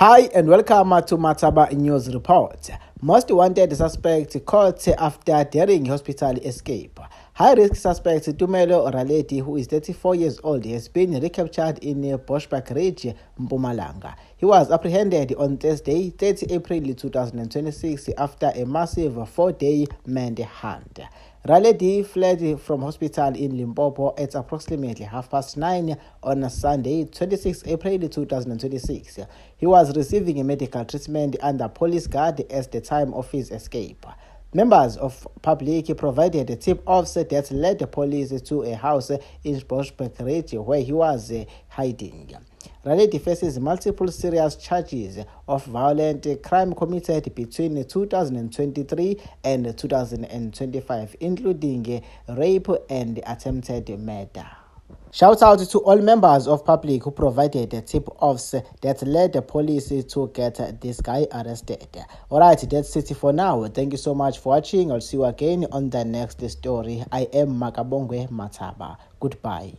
Hi and welcome to Mataba News Report. Most wanted suspect caught after daring hospital escape. High-risk suspect Tumelo Raledi, who is 34 years old, has been recaptured in Boschbach Ridge, Mpumalanga. He was apprehended on Thursday, 30 April 2026 after a massive 4-day manhunt. Raledi fled from hospital in Limpopo at approximately 9:30 on Sunday, 26 April 2026. He was receiving medical treatment under police guard at the time of his escape. Members of public provided tip-offs that led the police to a house in Boschbach Ridge where he was hiding. Raledi faces multiple serious charges of violent crime committed between 2023 and 2025, including rape and attempted murder. Shout out to all members of public who provided tip-offs that led the police to get this guy arrested. Alright, that's it for now. Thank you so much for watching. I'll see you again on the next story. I am Makabongwe Mataba. Goodbye.